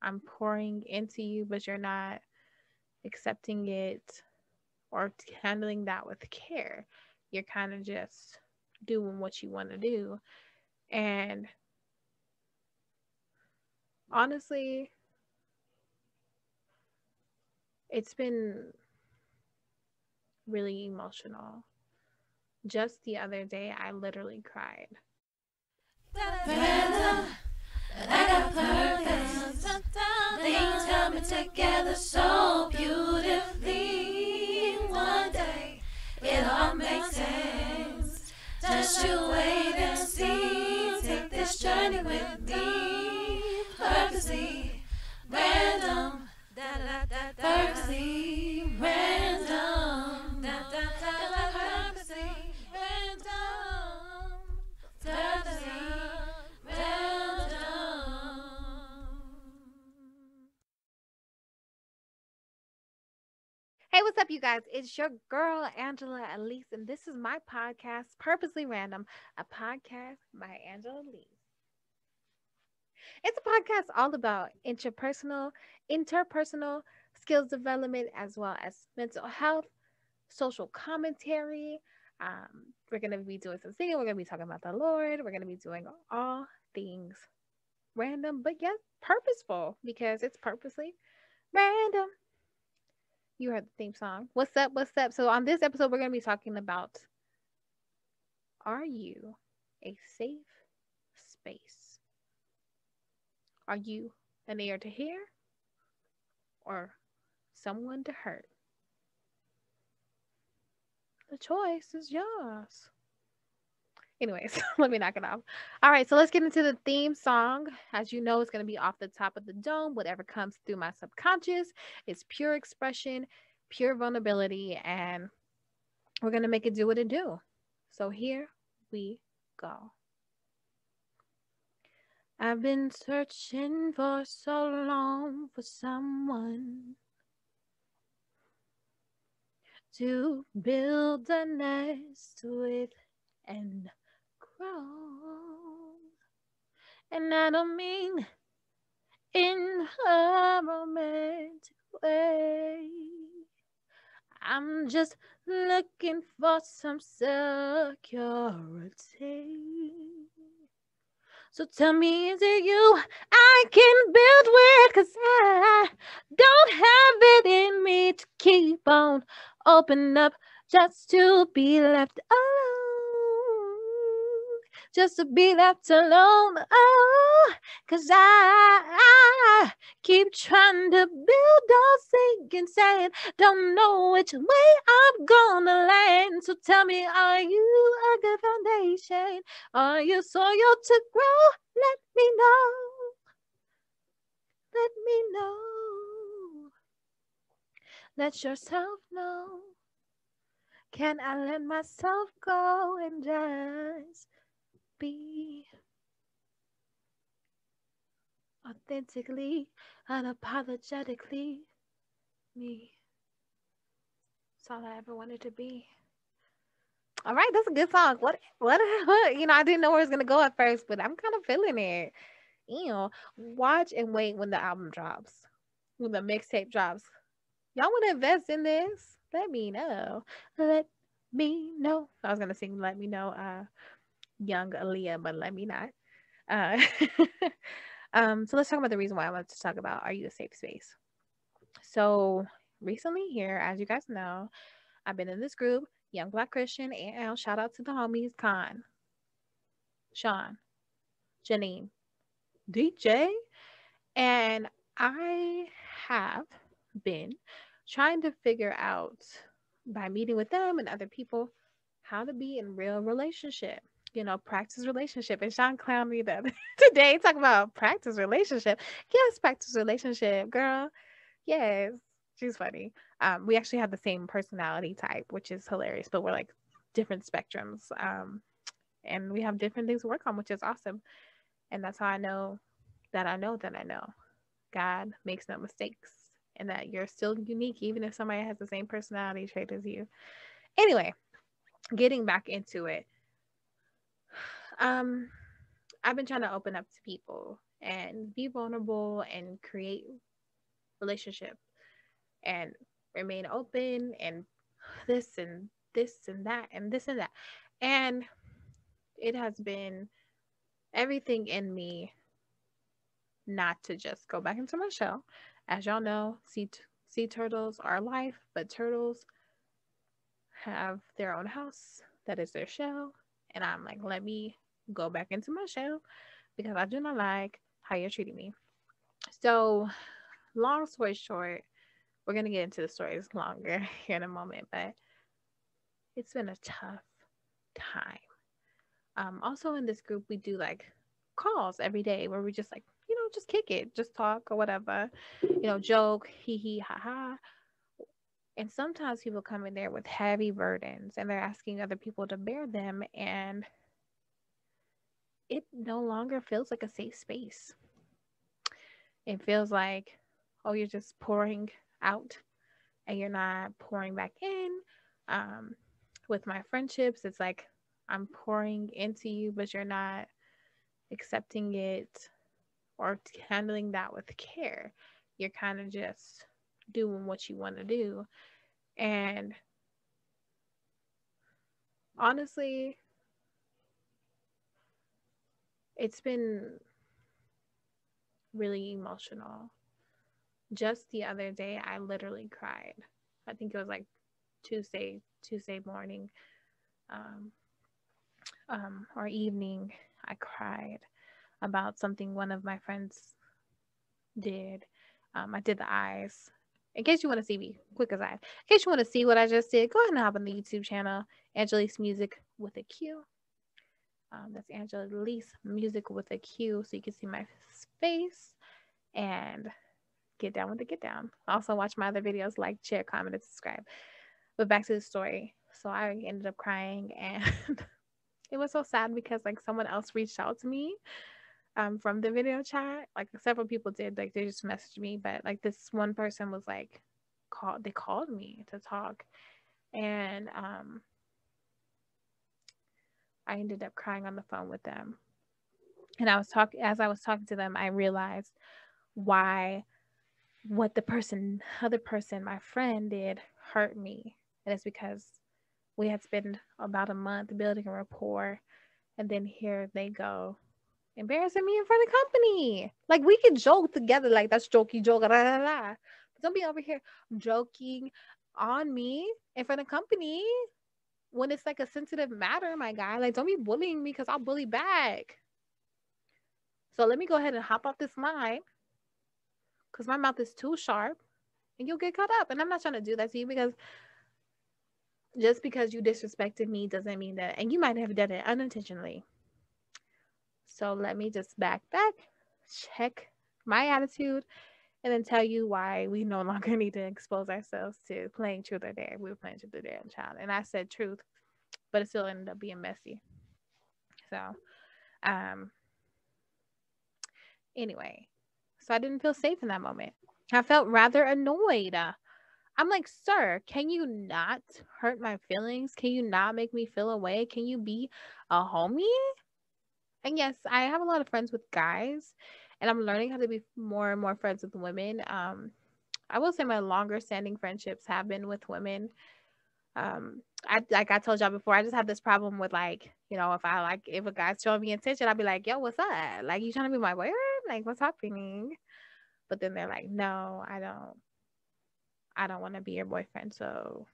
I'm pouring into you, but you're not accepting it or handling that with care. You're kind of just doing what you want to do. And honestly, it's been really emotional. Just the other day, I literally cried. Random, and I got purpose. Things coming together so beautifully. One day it all makes sense. Just you wait and see. Take this journey with me. Purposely random. Purposely random. Purposely random. Purposely random. Hey, what's up, you guys? It's your girl, Angela Elise, and this is my podcast, Purposely Random, a podcast by Angela Elise. It's a podcast all about interpersonal skills development, as well as mental health, social commentary. We're going to be doing some singing. We're going to be talking about the Lord. We're going to be doing all things random, but yet purposeful because it's purposely random. You heard the theme song. What's up? What's up? So, on this episode, we're going to be talking about, are you a safe space? Are you an ear to hear or someone to hurt? The choice is yours. Anyways, let me knock it off. All right, so let's get into the theme song. As you know, it's going to be off the top of the dome. Whatever comes through my subconscious is pure expression, pure vulnerability, and we're going to make it do what it do. So here we go. I've been searching for so long for someone to build a nest with and grow. And I don't mean in a romantic way. I'm just looking for some security. So tell me, is it you I can build with? 'Cause I don't have it in me to keep on open up just to be left alone. Just to be left alone. Oh, 'cause I keep trying to build on sinking sand. Don't know which way I'm gonna land. So tell me, are you a good foundation? Are you soil to grow? Let me know. Let me know. Let yourself know. Can I let myself go and just be authentically, unapologetically me? That's all I ever wanted to be. All right, that's a good song. What, I didn't know where it was gonna go at first, but I'm kind of feeling it. Watch and wait when the album drops, when the mixtape drops. Y'all want to invest in this? Let me know. Let me know. I was gonna sing "Let Me Know," young Aaliyah, but let me not. Uh, so let's talk about the reason why I wanted to talk about, are you a safe space? So recently here, as you guys know, I've been in this group, Young Black Christian, and shout out to the homies, Con, Sean, Janine, DJ, and I have been trying to figure out, by meeting with them and other people, how to be in real relationship. Practice relationship. And Sean clowned me that today, talking about practice relationship. Yes, practice relationship, girl. Yes, she's funny. We actually have the same personality type, which is hilarious, but we're like different spectrums. And we have different things to work on, which is awesome. And that's how I know that I know that I know God makes no mistakes and that you're still unique, even if somebody has the same personality trait as you. Anyway, getting back into it. Um, I've been trying to open up to people and be vulnerable and create relationship and remain open and this and this and that and this and that. And it has been everything in me not to just go back into my shell. As y'all know, sea turtles are life, but turtles have their own house that is their shell. And I'm like, let me go back into my shell because I do not like how you're treating me. So, long story short, we're going to get into the stories longer here in a moment, but it's been a tough time. Also, in this group, we do like calls every day where we just like, just kick it, just talk or whatever, joke, hee hee, ha ha. And sometimes people come in there with heavy burdens and they're asking other people to bear them. And it no longer feels like a safe space. It feels like, oh, you're just pouring out and you're not pouring back in. Um, with my friendships, it's like I'm pouring into you, but you're not accepting it or handling that with care. You're kind of just doing what you want to do. And honestly, it's been really emotional. Just the other day, I literally cried. I think it was like Tuesday morning, um, or evening. I cried about something one of my friends did. I did the eyes. In case you want to see me, quick as I. In case you want to see what I just did, go ahead and hop on the YouTube channel, Angelique's Music with a Q. That's Angelique's Music with a Q, so you can see my face and get down with the get down. Also, watch my other videos, like, share, comment, and subscribe. But back to the story. So I ended up crying, and it was so sad because like someone else reached out to me from the video chat. Like several people did, like they just messaged me, but like this one person was like they called me to talk, and I ended up crying on the phone with them. And as I was talking to them, I realized why what the other person, my friend did hurt me. And it's because we had spent about a month building a rapport, and then here they go embarrassing me in front of company. Like we could joke together, like that's jokey joke, da, da, da. But don't be over here joking on me in front of company when it's like a sensitive matter, my guy. Like don't be bullying me because I'll bully back. So let me go ahead and hop off this line because my mouth is too sharp and you'll get caught up. And I'm not trying to do that to you because just because you disrespected me doesn't mean that, and you might have done it unintentionally. So let me just back, check my attitude, and then tell you why we no longer need to expose ourselves to playing truth or dare. We were playing truth or dare in child, and I said truth, but it still ended up being messy. So, um, anyway, so I didn't feel safe in that moment. I felt rather annoyed. I'm like, sir, can you not hurt my feelings? Can you not make me feel away? Can you be a homie? And yes, I have a lot of friends with guys, and I'm learning how to be more and more friends with women. I will say my longer standing friendships have been with women. I like I told y'all before, I just have this problem with like, if a guy's showing me attention, I'll be like, yo, what's up? Like you trying to be my boyfriend? Like what's happening? But then they're like, no, I don't want to be your boyfriend. So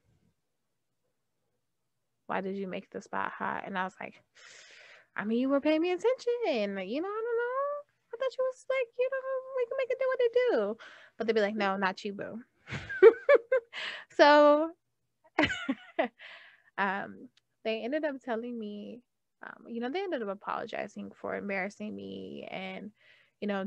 why did you make the spot hot? And I was like, I mean, you were paying me attention. Like, I don't know. I thought you was like, we can make it do what it do. But they'd be like, no, not you, boo. So um, they ended up telling me, they ended up apologizing for embarrassing me and,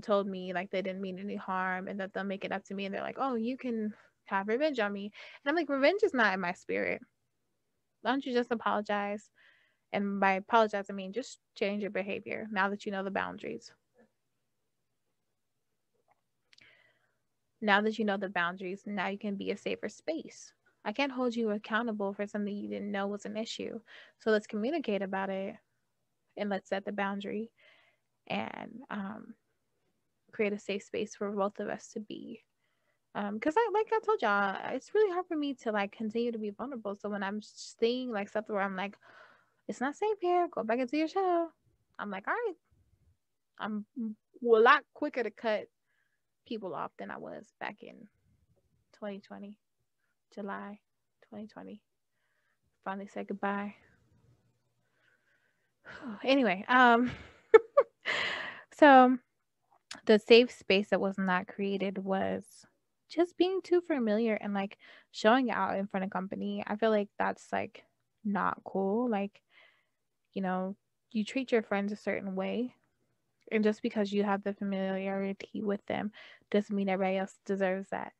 told me like they didn't mean any harm and that they'll make it up to me. And they're like, oh, you can have revenge on me. And I'm like, revenge is not in my spirit. Why don't you just apologize? And by apologize, I mean just change your behavior now that you know the boundaries. Now that you know the boundaries, now you can be a safer space. I can't hold you accountable for something you didn't know was an issue. So let's communicate about it and let's set the boundary. And create a safe space for both of us to be. Because I told y'all, it's really hard for me to like continue to be vulnerable. So when I'm seeing like stuff where I'm like, it's not safe here, go back into your shell. I'm like, all right, I'm a lot quicker to cut people off than I was back in 2020, July 2020. Finally said goodbye. Anyway, so the safe space that was not created was just being too familiar and like showing out in front of company. I feel like that's like not cool. Like, you know, you treat your friends a certain way, and just because you have the familiarity with them doesn't mean everybody else deserves that,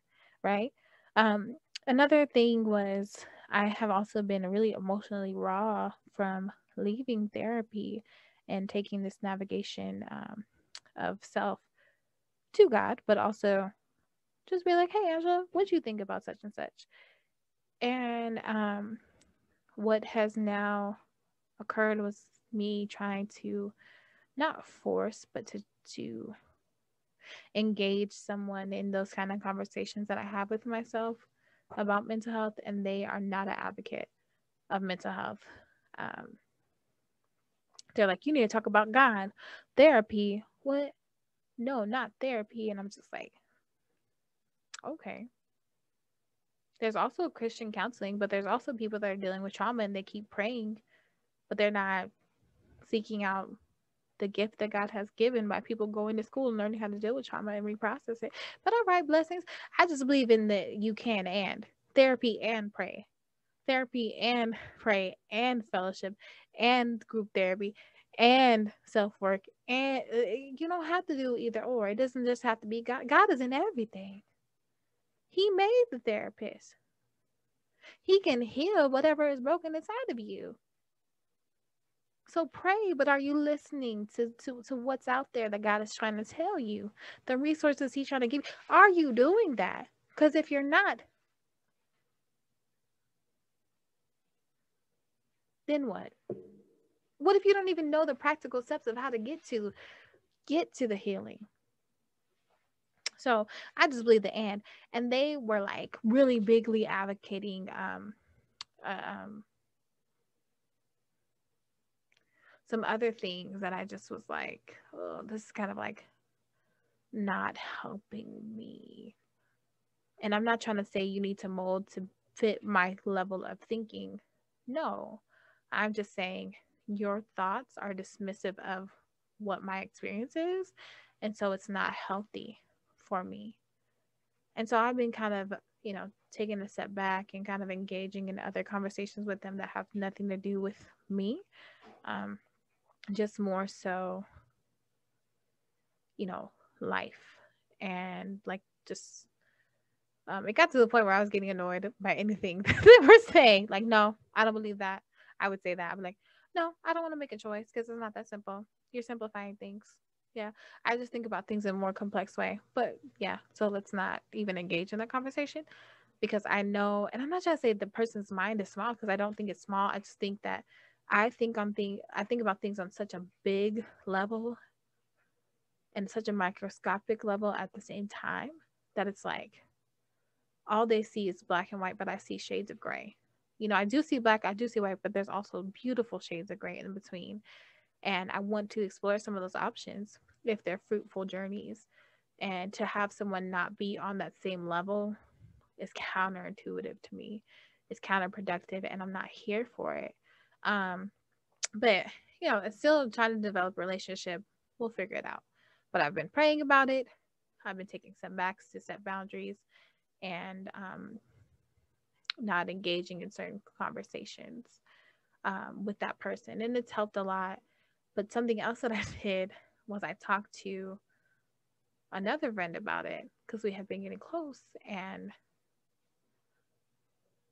right? Um, Another thing was I have also been really emotionally raw from leaving therapy and taking this navigation of self to God, but also just be like, hey, Angela, what do you think about such and such? And what has now occurred was me trying to not force, but to engage someone in those kind of conversations that I have with myself about mental health, and they are not an advocate of mental health. Um, they're like, you need to talk about God, therapy. What? No, not therapy. And I'm just like, okay. There's also Christian counseling, but there's also people that are dealing with trauma and they keep praying, but they're not seeking out the gift that God has given by people going to school and learning how to deal with trauma and reprocess it. But all right, blessings. I just believe in the you can and therapy and pray. Therapy and pray and fellowship and group therapy and self work. And you don't have to do either or. It doesn't just have to be God. God is in everything. He made the therapist. He can heal whatever is broken inside of you. So pray, but are you listening to what's out there that God is trying to tell you? The resources He's trying to give you. Are you doing that? Because if you're not, then what? What if you don't even know the practical steps of how to get to the healing? So I just believe the and they were like really bigly advocating uh, um some other things that I just was like, oh, this is kind of like not helping me. And I'm not trying to say you need to mold to fit my level of thinking. No, I'm just saying your thoughts are dismissive of what my experience is. And so it's not healthy for me. And so I've been kind of, taking a step back and kind of engaging in other conversations with them that have nothing to do with me. Um, just more so, you know, life and like just it got to the point where I was getting annoyed by anything they were saying. Like, no, I don't believe that. I would say that. I'd be like, no, I don't want to make a choice because it's not that simple. You're simplifying things. Yeah. I just think about things in a more complex way. But yeah, so let's not even engage in that conversation because I know, and I'm not trying to say the person's mind is small because I don't think it's small. I just think that I think about things on such a big level and such a microscopic level at the same time that it's like all they see is black and white, but I see shades of gray. I do see black, I do see white, but there's also beautiful shades of gray in between. And I want to explore some of those options if they're fruitful journeys. And to have someone not be on that same level is counterintuitive to me. It's counterproductive, and I'm not here for it. Um, but it's still trying to develop a relationship. We'll figure it out. But I've been praying about it. I've been taking setbacks to set boundaries and not engaging in certain conversations with that person. And it's helped a lot. But something else that I did was I talked to another friend about it because we had been getting close. And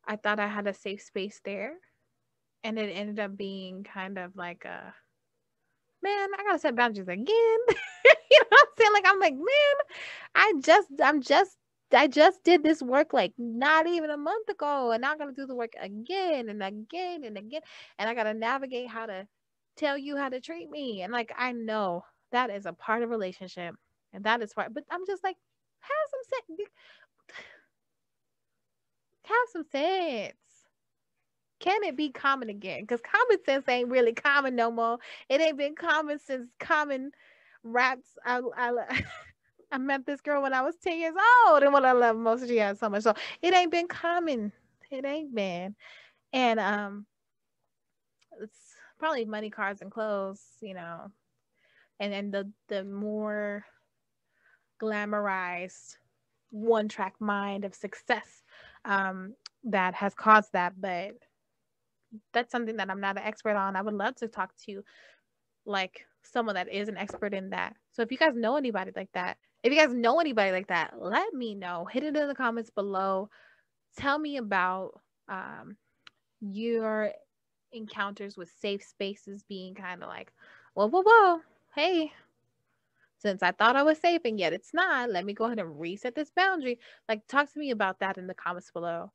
I thought I had a safe space there. And it ended up being kind of like man, I gotta set boundaries again. You know what I'm saying? Like I'm like, man, I just did this work like not even a month ago, and now I'm gonna do the work again and again and again, and I gotta navigate how to tell you how to treat me. And like I know that is a part of relationship, And that is why, but I'm just like, have some sense. Have some sense. Can it be common again? Because common sense ain't really common no more. It ain't been common since common raps. I met this girl when I was 10 years old, and what I love most, she has so much. So it ain't been common. It ain't been. And it's probably money, cars, and clothes, and the more glamorized one track mind of success that has caused that. But that's something that I'm not an expert on. I would love to talk to like someone that is an expert in that. So if you guys know anybody like that, let me know. Hit it in the comments below. Tell me about your encounters with safe spaces being kind of like, whoa, whoa, whoa, hey, since I thought I was safe and yet it's not, let me go ahead and reset this boundary. Like, talk to me about that in the comments below.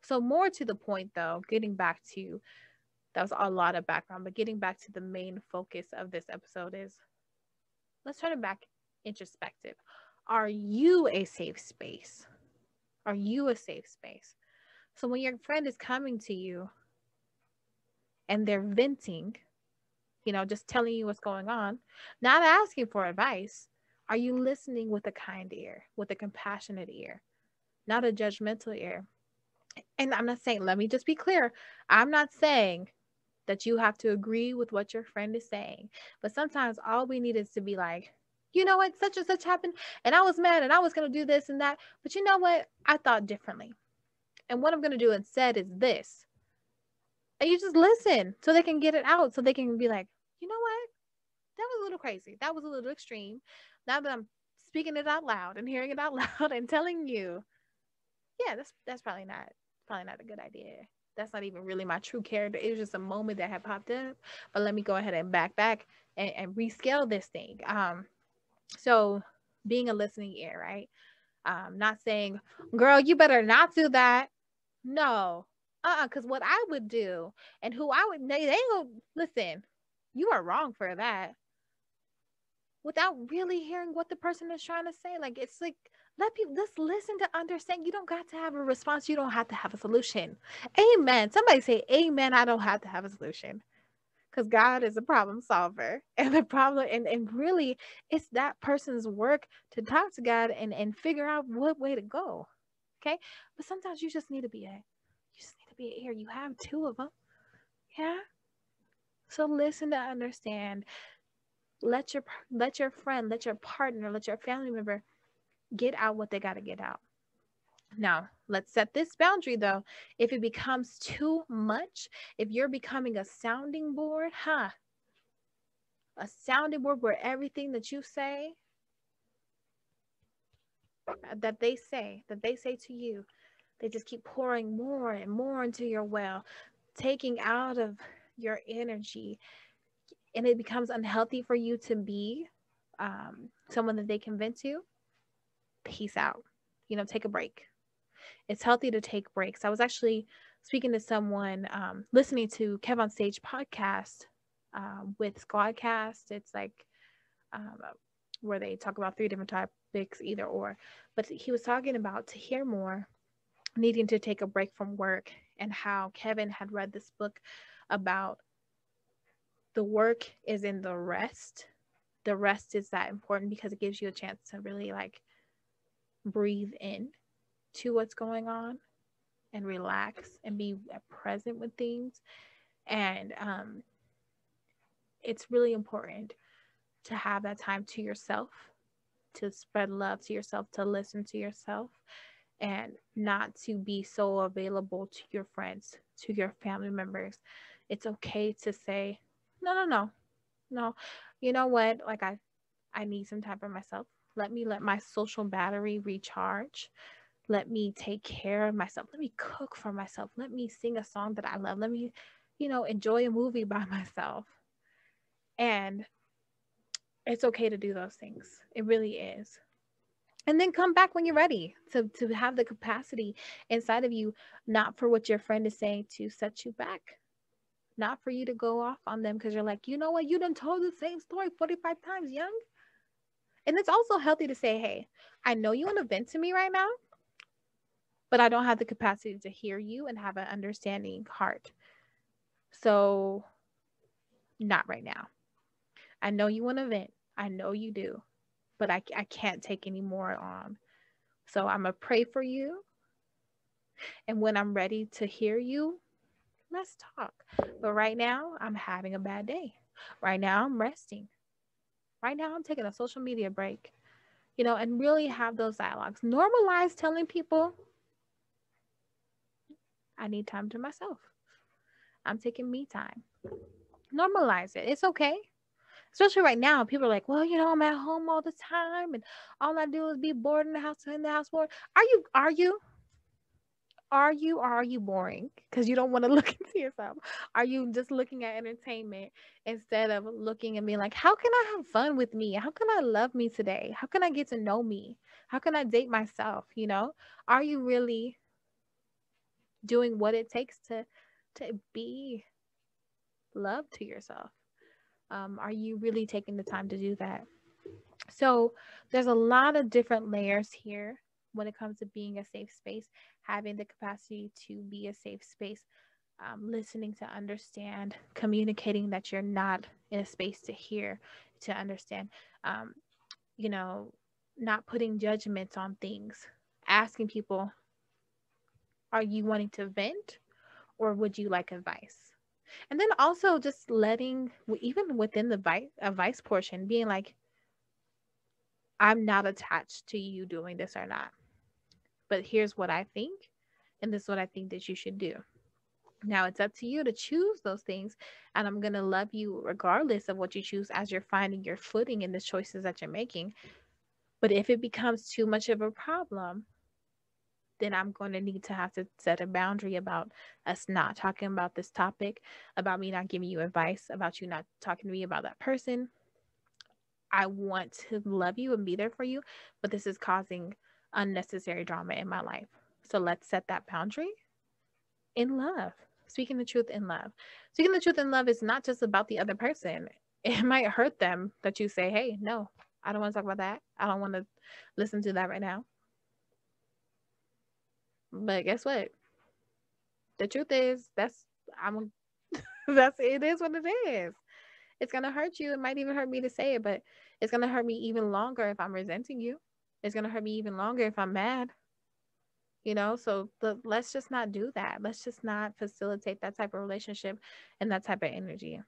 So more to the point though, getting back to, that was a lot of background, but getting back to the main focus of this episode is, let's turn it back introspective. Are you a safe space? Are you a safe space? So when your friend is coming to you and they're venting, just telling you what's going on, not asking for advice, are you listening with a kind ear, with a compassionate ear, not a judgmental ear? And I'm not saying, let me just be clear, I'm not saying that you have to agree with what your friend is saying, but sometimes all we need is to be like, you know what, such and such happened, and I was mad, and I was going to do this and that, but you know what, I thought differently, and what I'm going to do instead is this. And you just listen so they can get it out, so they can be like, you know what, that was a little crazy, that was a little extreme. Now that I'm speaking it out loud and hearing it out loud and telling you, yeah, that's probably not a good idea. That's not even really my true character. It was just a moment that had popped up. But let me go ahead and back and rescale this thing. So being a listening ear, right? Not saying, girl, you better not do that. No. Because what I would do and who I would, they ain't gonna listen. You are wrong for that. Without really hearing what the person is trying to say. Like, it's like, let people just listen to understand. You don't got to have a response. You don't have to have a solution. Amen. Somebody say amen. I don't have to have a solution, because God is a problem solver. And the problem, and really, it's that person's work to talk to God and figure out what way to go. Okay. But sometimes you just need to be an ear. You have two of them. Yeah. So listen to understand. Let your friend, let your partner, let your family member get out what they got to get out. Now, let's set this boundary though. If it becomes too much, if you're becoming a sounding board, a sounding board where everything that you say, that they say to you, they just keep pouring more and more into your well, taking out of your energy, and it becomes unhealthy for you to be someone that they can vent to, peace out. Take a break. It's healthy to take breaks. I was actually speaking to someone, listening to Kev on Stage podcast with Squadcast. It's like um, where they talk about 3 different topics, either or. But he was talking about, to hear more, needing to take a break from work, and how Kevin had read this book about the work is in the rest. The rest is that important because it gives you a chance to really like breathe in to what's going on and relax and be present with things. And it's really important to have that time to yourself, to spread love to yourself, to listen to yourself, and not to be so available to your friends, to your family members. It's okay to say, no, no, no, no. You know what? Like, I need some time for myself. Let my social battery recharge. Let me take care of myself. Let me cook for myself. Let me sing a song that I love. Let me, enjoy a movie by myself. And it's okay to do those things. It really is. And then come back when you're ready to have the capacity inside of you, not for what your friend is saying to set you back, not for you to go off on them because you're like, you know what, you done told the same story 45 times, young. And it's also healthy to say, hey, I know you want to vent to me right now, but I don't have the capacity to hear you and have an understanding heart. So, not right now. I know you want to vent. I know you do, but I can't take any more on. So, I'm going to pray for you. And when I'm ready to hear you, let's talk. But right now, I'm having a bad day. Right now, I'm resting. Right now, I'm taking a social media break, and really have those dialogues. Normalize telling people, I need time to myself. I'm taking me time. Normalize it. It's okay. Especially right now, people are like, well, I'm at home all the time and all I do is be bored in the house bored. Are you boring? Because you don't want to look into yourself. Are you just looking at entertainment instead of looking and being like, how can I have fun with me? How can I love me today? How can I get to know me? How can I date myself? Are you really doing what it takes to be love to yourself? Are you really taking the time to do that? So there's a lot of different layers here when it comes to being a safe space, having the capacity to be a safe space, listening to understand, communicating that you're not in a space to hear, to understand, um, you know, not putting judgments on things, asking people, are you wanting to vent or would you like advice? And then also just letting, even within the advice portion, being like, I'm not attached to you doing this or not, but here's what I think, and this is what I think that you should do. Now it's up to you to choose those things, and I'm going to love you regardless of what you choose as you're finding your footing in the choices that you're making. But if it becomes too much of a problem, then I'm going to need to have to set a boundary about us not talking about this topic, about me not giving you advice, about you not talking to me about that person. I want to love you and be there for you, but this is causing unnecessary drama in my life. So let's set that boundary in love. Speaking the truth in love. Speaking the truth in love is not just about the other person. It might hurt them that you say, hey, no, I don't want to talk about that. I don't want to listen to that right now. But guess what? The truth is I'm that's it is what it is. It's gonna hurt you. It might even hurt me to say it, but it's gonna hurt me even longer if I'm resenting you. It's gonna hurt me even longer if I'm mad. So let's just not do that. Let's just not facilitate that type of relationship and that type of energy.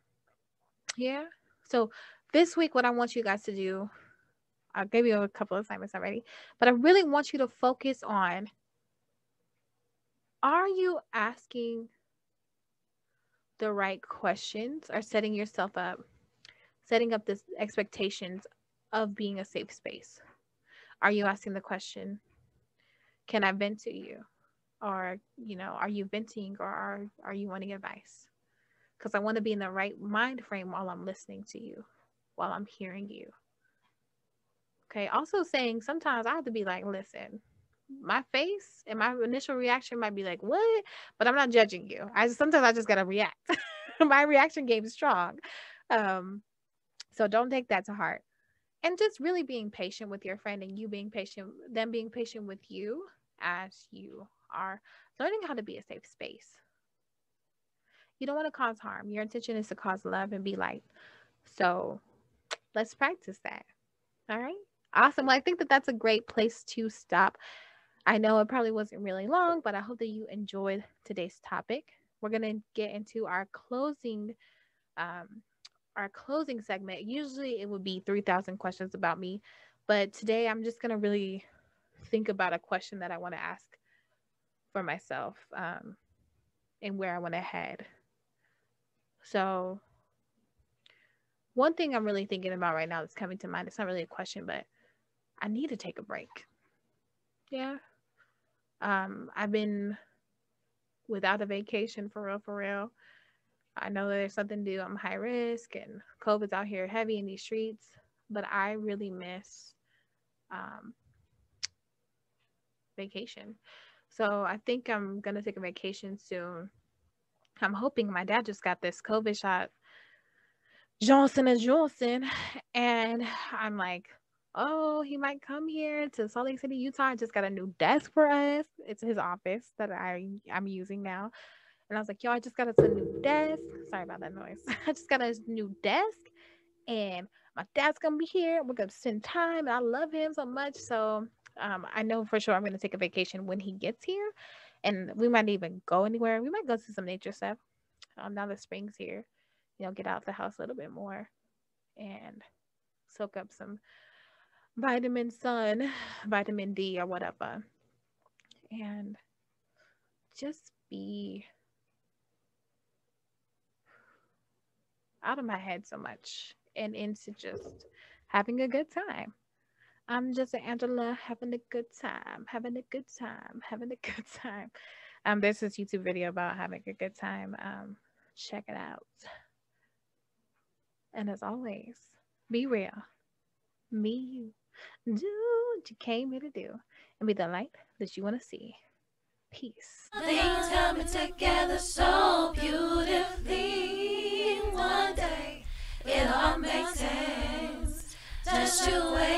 Yeah. So this week, what I want you guys to do, I gave you a couple of assignments already, but I really want you to focus on, are you asking the right questions or setting up this expectations of being a safe space? Are you asking the question, can I vent to you? Or, are you venting, or are you wanting advice? Because I want to be in the right mind frame while I'm listening to you, while I'm hearing you. Okay. Also saying sometimes I have to be like, listen, my face and my initial reaction might be like, what? But I'm not judging you. Sometimes I just gotta react. My reaction game is strong. Um, so don't take that to heart. And just really being patient with your friend, and you being patient, them being patient with you as you are learning how to be a safe space. You don't want to cause harm. Your intention is to cause love and be light. So let's practice that. All right. Awesome. Well, I think that that's a great place to stop. I know it probably wasn't really long, but I hope that you enjoyed today's topic. We're going to get into um, our closing segment. Usually it would be 3,000 questions about me, but today I'm just going to really think about a question that I want to ask for myself, and where I want to head. So one thing I'm really thinking about right now that's coming to mind, it's not really a question, but I need to take a break. Yeah. I've been without a vacation for real, for real. I know that there's something to do. I'm high risk and COVID's out here heavy in these streets, but I really miss um, vacation. So I think I'm going to take a vacation soon. I'm hoping. My dad just got this COVID shot, Johnson and Johnson, and I'm like, oh, he might come here to Salt Lake City, Utah. I just got a new desk for us. It's his office that I'm using now. And I was like, yo, I just got us a new desk. Sorry about that noise. I just got a new desk, and my dad's gonna be here. We're gonna spend time, and I love him so much. So I know for sure I'm gonna take a vacation when he gets here, and we might even go anywhere. We might go see some nature stuff. Now the spring's here, get out the house a little bit more and soak up some vitamin sun, vitamin D, or whatever, and just be out of my head so much and into just having a good time. I'm just Angela having a good time, having a good time, having a good time. There's this YouTube video about having a good time. Check it out. And as always, be real. Me, you. Do what you came here to do and be the light that you want to see. Peace. Things coming together so beautifully. One day it all makes sense. Just you wait.